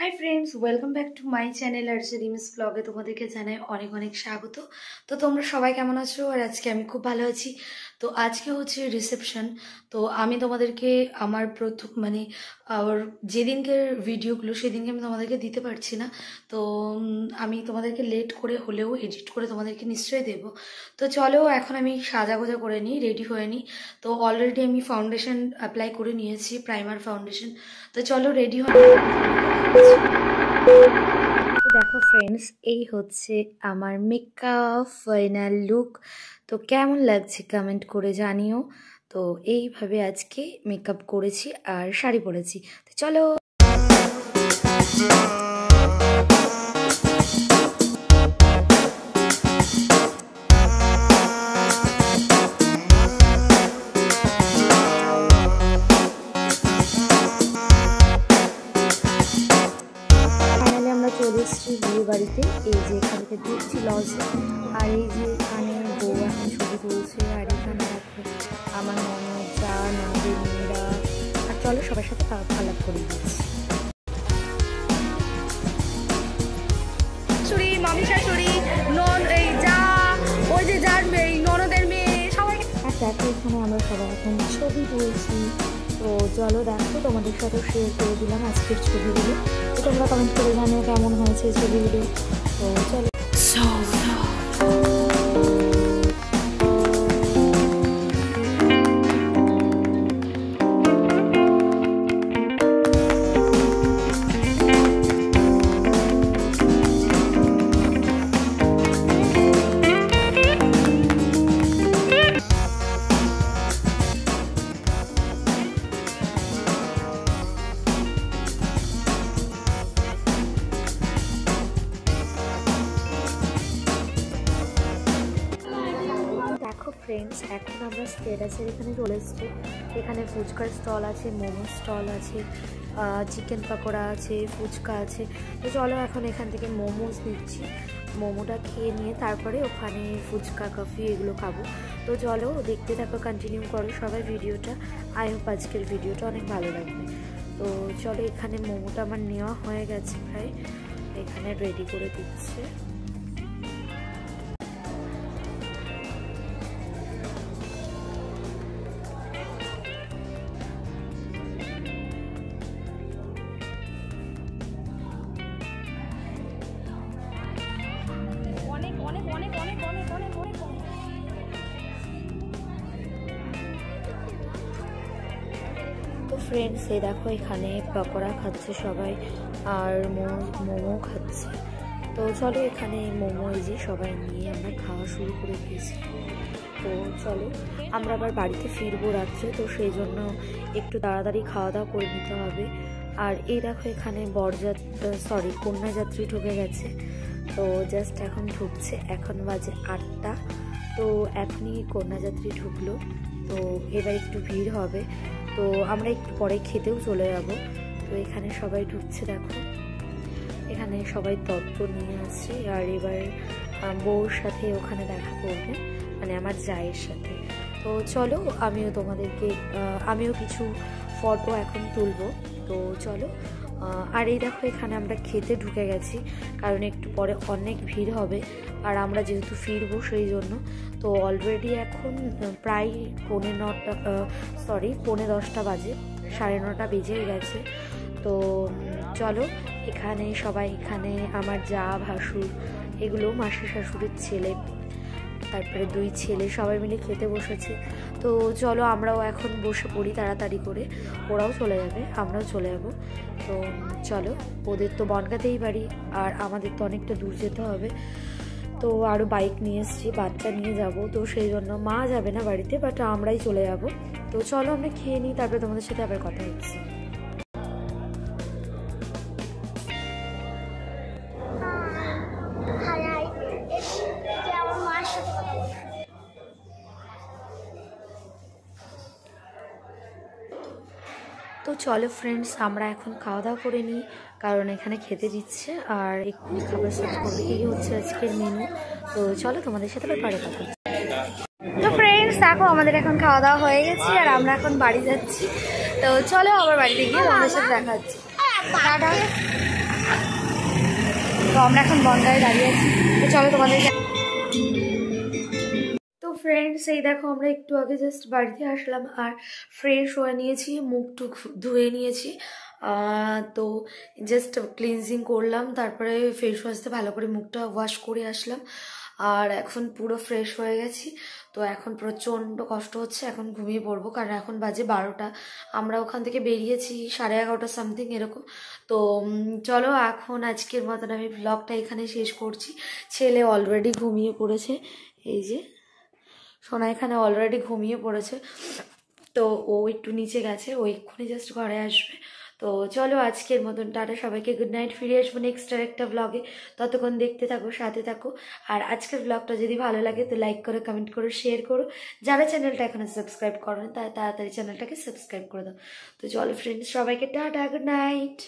High friends, welcome back to my channel আর রিমিস ব্লগে তোমাদেরকে জানাই অনেক অনেক স্বাগত। তো তোমরা সবাই কেমন আছো? আর আজকে আমি খুব ভালো আছি। তো আজকে হচ্ছে রিসেপশন। তো আমি তোমাদেরকে আমার প্রথম আর যেদিনকের ভিডিওগুলো সেদিনকে আমি তোমাদেরকে দিতে পারছি না। তো আমি তোমাদেরকে লেট করে হলেও এডিট করে তোমাদেরকে নিশ্চয়ই দেবো। তো চলো এখন আমি সাজাগোজা করে নিই, রেডি হয়ে নিই। তো অলরেডি আমি ফাউন্ডেশন অ্যাপ্লাই করে নিয়েছি, প্রাইমার ফাউন্ডেশন। তো চলো রেডি হয়ে দেখো ফ্রেন্ডস, এই হচ্ছে আমার মেকআপ ফাইনাল লুক। তো কেমন লাগছে কমেন্ট করে জানিও। তো এইভাবে আজকে মেকআপ করেছি আর শাড়ি পরেছি। তো চলো। চলে এসেছি বিয়ে বাড়িতে। এই যে এখান থেকে ঢুকছি লজে, আর এই যে এখানে বউ এখন ছবি তুলছে, আর এখানে দেখো আমার ননদ, যা ননদের মেয়েরা। আর চলো সবার সাথে আলাপ করে দিচ্ছি। শাশুড়ি, মামি শাশুড়ি, এই যা, ওই যে যার মেয়ে, ননদের মেয়ে, সবাই। আর দেখো এখানে আমরা সবাই এখন ছবি তুলছি। তো চলো দেখো, তোমাদের সাথে শেয়ার করে দিলাম আজকের ছবিগুলো। তো তোমরা কমেন্ট করে জানিও কেমন হয়েছে ছবিগুলো। তো চলো। ফ্রেন্ডস, এখন আমরা স্টেটাসের এখানে চলে এসেছি। এখানে ফুচকার স্টল আছে, মোমোর স্টল আছে, চিকেন পকোড়া আছে, ফুচকা আছে। তো চলো এখন এখান থেকে মোমোস দিচ্ছি। মোমোটা খেয়ে নিয়ে তারপরে ওখানে ফুচকা, কফি এগুলো খাবো। তো চলো দেখতে থাকো, কন্টিনিউ করো সবাই ভিডিওটা। আই হোপ আজকের ভিডিওটা অনেক ভালো লাগবে। তো চলো, এখানে মোমোটা আমার নেওয়া হয়ে গেছে প্রায়, এখানে রেডি করে দিচ্ছে। তো ফ্রেন্ডস, এই দেখো এখানে পকোড়া খাচ্ছে সবাই, আর মোমো খাচ্ছে। তো চলো এখানে মোমো এই যে সবাই নিয়ে আমরা খাওয়া শুরু করে দিয়েছি। তো চলো আমরা আবার বাড়িতে ফিরবো রাত্রে, তো সেই জন্য একটু তাড়াতাড়ি খাওয়া দাওয়া করে নিতে হবে। আর এই দেখো এখানে কন্যাযাত্রী ঢুকে গেছে। তো জাস্ট এখন ঢুকছে, এখন বাজে 8টা। তো এখনই কন্যাযাত্রী ঢুকলো। তো এবার একটু ভিড় হবে, তো আমরা একটু পরে খেতেও চলে যাব। তো এখানে সবাই ঢুকছে, দেখো এখানে সবাই তত্ত্ব নিয়ে আসছে। আর এবার বউর সাথে ওখানে দেখা করবে, মানে আমার জায়ের সাথে। তো চলো আমিও কিছু ফটো এখন তুলবো। তো চলো। আর এই দেখো এখানে আমরা খেতে ঢুকে গেছি, কারণ একটু পরে অনেক ভিড় হবে আর আমরা যেহেতু ফিরবো সেই জন্য। তো অলরেডি এখন প্রায় 9:10 বাজে, 9:30 বেজেই গেছে। তো চলো এখানে আমার যা, ভাসুর, এগুলো মাসি শাশুড়ির ছেলে, তারপরে 2 ছেলে সবাই মিলে খেতে বসেছে। তো চলো আমরাও এখন বসে পড়ি তাড়াতাড়ি করে, ওরাও চলে যাবে, আমরাও চলে যাব। তো চলো, ওদের তো বনগাঁতেই বাড়ি, আর আমাদের তো অনেকটা দূর যেতে হবে। তো আরও বাইক নিয়ে এসছি, বাচ্চা নিয়ে যাব। তো সেই জন্য মা যাবে না বাড়িতে, বাট আমরাই চলে যাব। তো চলো আমরা খেয়ে নিই, তারপরে তোমাদের সাথে আবার কথা হচ্ছে। তো চলো ফ্রেন্ডস, আমরা এখন খাওয়া দাওয়া করে নিই, কারণ এখানে খেতে দিচ্ছে আর এক্ষুনি খাবার সার্ভ করবে। এই হচ্ছে আজকের মেনু। তো চলো তোমাদের সাথে পরে কথা হচ্ছে। তো ফ্রেন্ডস দেখো, আমাদের এখন খাওয়া দাওয়া হয়ে গেছে আর আমরা এখন বাড়ি যাচ্ছি। তো চলো আবার বাড়িতে গিয়ে তোমাদের সাথে দেখা হচ্ছে। টাটা। তো আমরা এখন বনগাঁয়ে দাঁড়িয়ে আছি, তো চলো তোমাদেরকে। তো ফ্রেন্ডস এই দেখো আমরা একটু আগে জাস্ট বাড়িতে আসলাম আর ফ্রেশ হয়ে নিয়েছি, মুখ টুক ধুয়ে নিয়েছি। তো জাস্ট ক্লিনজিং করলাম, তারপরে ফেস ওয়াশ দিয়ে ভালো করে মুখটা ওয়াশ করে আসলাম। আর এখন পুরো ফ্রেশ হয়ে গেছি। তো এখন প্রচণ্ড কষ্ট হচ্ছে, এখন ঘুমিয়ে পড়বো, কারণ এখন বাজে 12টা। আমরা ওখান থেকে বেরিয়েছি 11:30 সামথিং এরকম। তো চলো এখন আজকের মতন আমি ব্লগটা এখানে শেষ করছি। ছেলে অলরেডি ঘুমিয়ে পড়েছে, এই যে সোনা এখানে অলরেডি ঘুমিয়ে পড়েছে। তো ও একটু নিচে গেছে, ও এক্ষুনি জাস্ট ঘরে আসবে। তো চলো আজকের মতন টাটা, সবাইকে গুড নাইট। ফিরে আসবো নেক্সট আর একটা ব্লগে, ততক্ষণ দেখতে থাকো, সাথে থাকো। আর আজকের ব্লগটা যদি ভালো লাগে তো লাইক করো, কমেন্ট করো, শেয়ার করো। যারা চ্যানেলটা এখনো সাবস্ক্রাইব করো না তারা তাড়াতাড়ি চ্যানেলটাকে সাবস্ক্রাইব করে দাও। তো চলো ফ্রেন্ডস, সবাইকে টাটা, গুড নাইট।